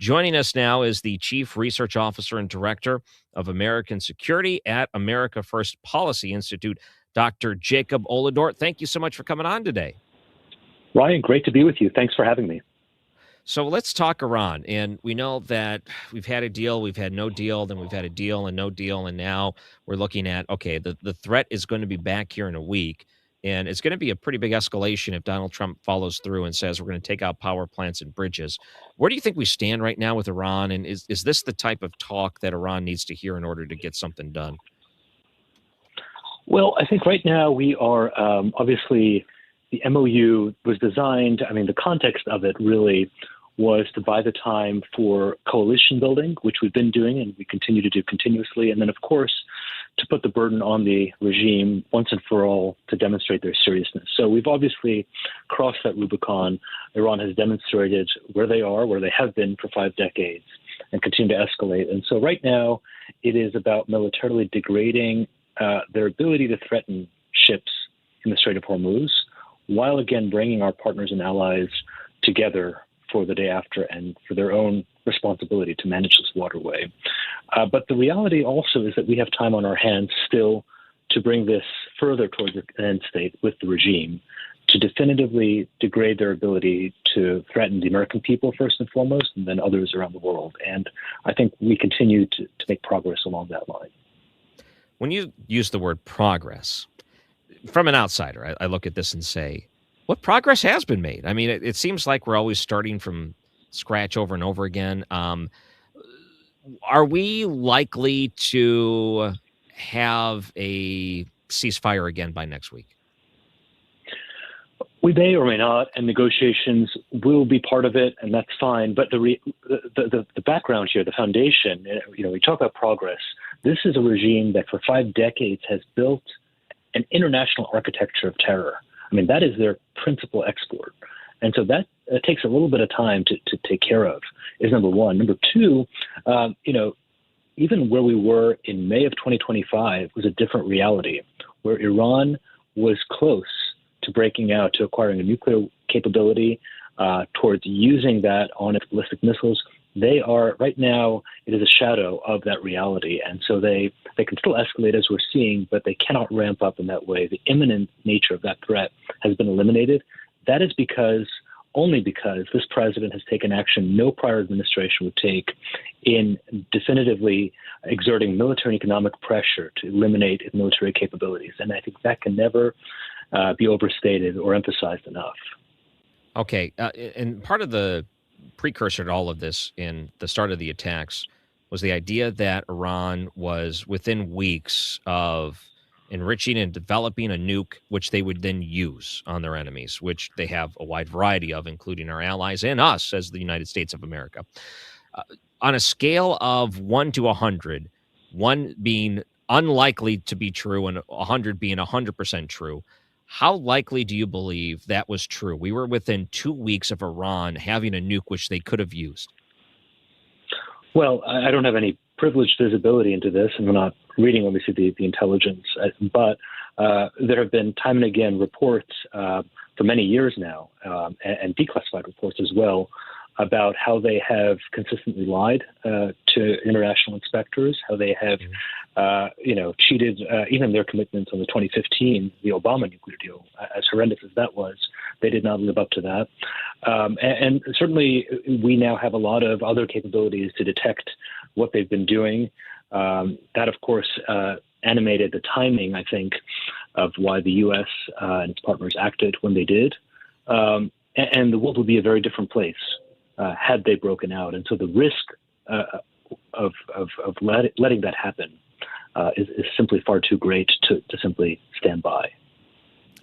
Joining us now is the Chief Research Officer and Director of American Security at America First Policy Institute, Dr. Jacob Olidort. Thank you so much for coming on today. Ryan, great to be with you. Thanks for having me. So let's talk Iran. And we know that we've had a deal, we've had no deal, then we've had a deal and no deal. And now we're looking at, okay, the threat is going to be back here in a week. And it's going to be a pretty big escalation if Donald Trump follows through and says we're going to take out power plants and bridges. Where do you think we stand right now with Iran? And is this the type of talk that Iran needs to hear in order to get something done? Well, I think right now we are obviously the MOU was designed. I mean, the context of it really was to buy the time for coalition building, which we've been doing and we continue to do continuously. And then, of course, to put the burden on the regime once and for all to demonstrate their seriousness. So we've obviously crossed that Rubicon. Iran has demonstrated where they are, where they have been for 5 decades, and continue to escalate. And so right now it is about militarily degrading their ability to threaten ships in the Strait of Hormuz, while again bringing our partners and allies together for the day after and for their own responsibility to manage this waterway. But the reality also is that we have time on our hands still to bring this further towards an end state with the regime, to definitively degrade their ability to threaten the American people first and foremost, and then others around the world. And I think we continue to make progress along that line. When you use the word progress, from an outsider, I look at this and say, what progress has been made? I mean, it seems like we're always starting from scratch over and over again. Are we likely to have a ceasefire again by next week? We may or may not, and negotiations will be part of it, and that's fine. But the background here, the foundation, we talk about progress. This is a regime that for 5 decades has built an international architecture of terror. I mean, that is their principal export. And so that takes a little bit of time to take care of, is number one. Number two, even where we were in May of 2025 was a different reality, where Iran was close to breaking out, to acquiring a nuclear capability, towards using that on its ballistic missiles. They are, right now, it is a shadow of that reality. And so they can still escalate as we're seeing, but they cannot ramp up in that way. The imminent nature of that threat has been eliminated. That is only because this president has taken action no prior administration would take in definitively exerting military and economic pressure to eliminate its military capabilities. And I think that can never be overstated or emphasized enough. Okay. And part of the precursor to all of this in the start of the attacks was the idea that Iran was within weeks of enriching and developing a nuke, which they would then use on their enemies, which they have a wide variety of, including our allies and us as the United States of America. On a scale of 1 to 100, 1 being unlikely to be true and 100 being 100% true, how likely do you believe that was true? We were within 2 weeks of Iran having a nuke which they could have used. Well, I don't have any privileged visibility into this, and we're not reading, obviously, the intelligence. But there have been time and again reports for many years now, and declassified reports as well, about how they have consistently lied to international inspectors, how they have cheated even their commitments on the 2015, the Obama nuclear deal. As horrendous as that was, they did not live up to that. And certainly we now have a lot of other capabilities to detect what they've been doing. That, of course, animated the timing, I think, of why the U.S. And its partners acted when they did. And the world would be a very different place had they broken out. And so the risk of letting that happen is simply far too great to simply stand by.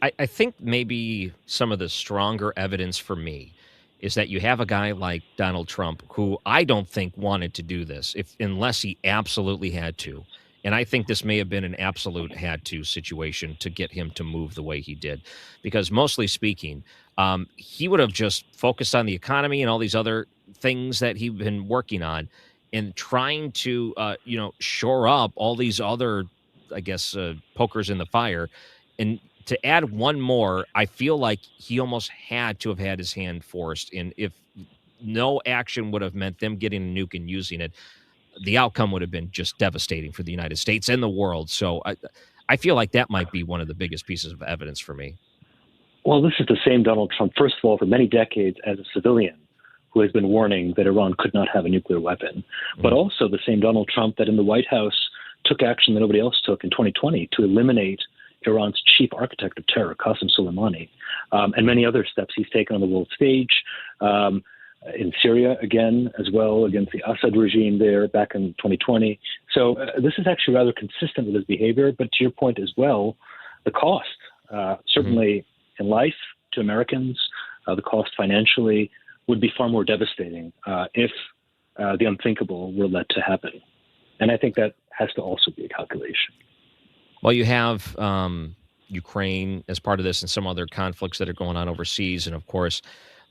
I think maybe some of the stronger evidence for me is that you have a guy like Donald Trump, who I don't think wanted to do this unless he absolutely had to. And I think this may have been an absolute had to situation to get him to move the way he did, because mostly speaking, he would have just focused on the economy and all these other things that he'd been working on and trying to, shore up all these other, I guess, pokers in the fire. And to add one more, I feel like he almost had to have had his hand forced. And if no action would have meant them getting a nuke and using it, the outcome would have been just devastating for the United States and the world. So I feel like that might be one of the biggest pieces of evidence for me. Well, this is the same Donald Trump, first of all, for many decades as a civilian, who has been warning that Iran could not have a nuclear weapon, but also the same Donald Trump that in the White House took action that nobody else took in 2020 to eliminate Iran's chief architect of terror, Qasem Soleimani, and many other steps he's taken on the world stage. In Syria, again, as well, against the Assad regime there back in 2020. So this is actually rather consistent with his behavior. But to your point as well, the cost, certainly in life to Americans, the cost financially would be far more devastating if the unthinkable were let to happen. And I think that has to also be a calculation. Well, you have Ukraine as part of this and some other conflicts that are going on overseas. And, of course,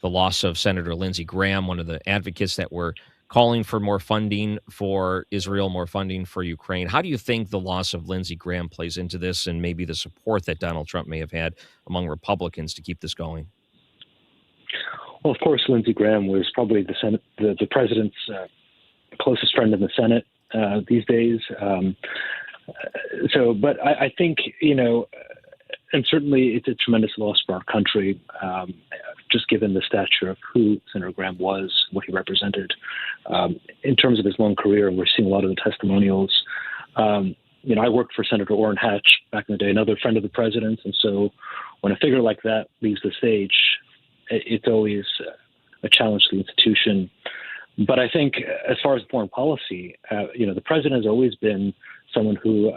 the loss of Senator Lindsey Graham, one of the advocates that were calling for more funding for Israel, more funding for Ukraine. How do you think the loss of Lindsey Graham plays into this and maybe the support that Donald Trump may have had among Republicans to keep this going? Well, of course, Lindsey Graham was probably the president's closest friend in the Senate these days. But I think, and certainly it's a tremendous loss for our country, just given the stature of who Senator Graham was, what he represented in terms of his long career. And we're seeing a lot of the testimonials. I worked for Senator Orrin Hatch back in the day, another friend of the president's. And so when a figure like that leaves the stage, it's always a challenge to the institution. But I think as far as foreign policy, the president has always been someone who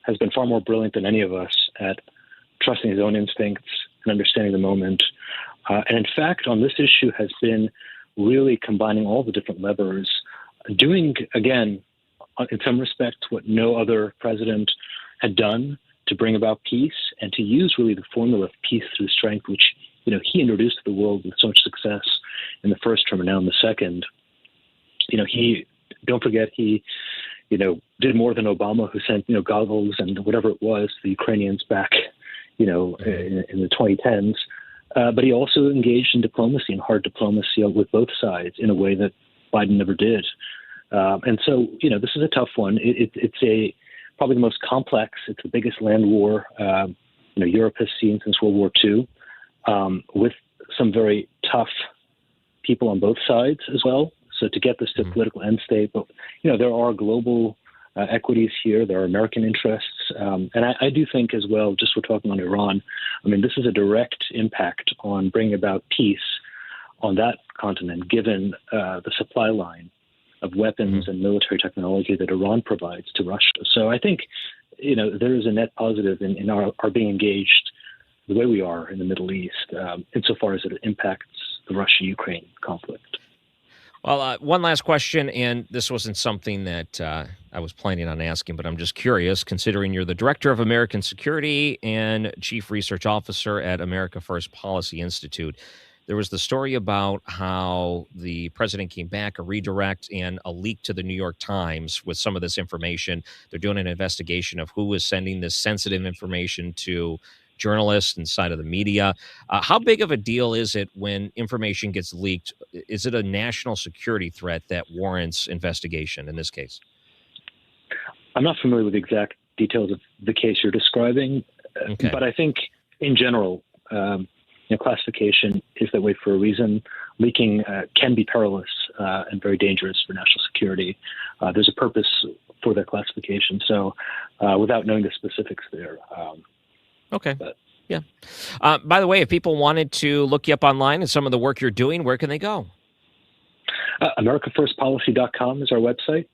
has been far more brilliant than any of us at trusting his own instincts and understanding the moment. And in fact, on this issue has been really combining all the different levers, doing, again, in some respects, what no other president had done to bring about peace and to use really the formula of peace through strength, which, he introduced to the world with so much success in the first term and now in the second. Don't forget, he did more than Obama, who sent, goggles and whatever it was to the Ukrainians back, in the 2010s. But he also engaged in diplomacy and hard diplomacy with both sides in a way that Biden never did. And so, this is a tough one. It's probably the most complex. It's the biggest land war, Europe has seen since World War II, with some very tough people on both sides as well. So to get this to a political end state, but there are global equities here. There are American interests, and I do think as well. Just we're talking on Iran. This is a direct impact on bringing about peace on that continent, given the supply line of weapons and military technology that Iran provides to Russia. So I think there is a net positive in our being engaged the way we are in the Middle East, insofar as it impacts the Russia-Ukraine conflict. Well, one last question, and this wasn't something that I was planning on asking, but I'm just curious, considering you're the Director of American Security and Chief Research Officer at America First Policy Institute. There was the story about how the president came back, a redirect, and a leak to the New York Times with some of this information. They're doing an investigation of who was sending this sensitive information to journalists inside of the media. How big of a deal is it when information gets leaked? Is it a national security threat that warrants investigation in this case? I'm not familiar with the exact details of the case you're describing, but I think in general, classification is that way for a reason. Leaking can be perilous and very dangerous for national security. There's a purpose for that classification. So without knowing the specifics there, okay. Yeah. By the way, if people wanted to look you up online and some of the work you're doing, where can they go? AmericaFirstPolicy.com is our website.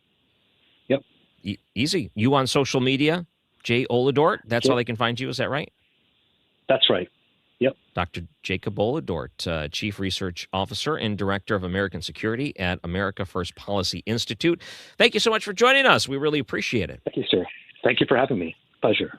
Yep. Easy. You on social media, Jay Olidort. That's how they can find you. Is that right? That's right. Yep. Dr. Jacob Olidort, Chief Research Officer and Director of American Security at America First Policy Institute. Thank you so much for joining us. We really appreciate it. Thank you, sir. Thank you for having me. Pleasure.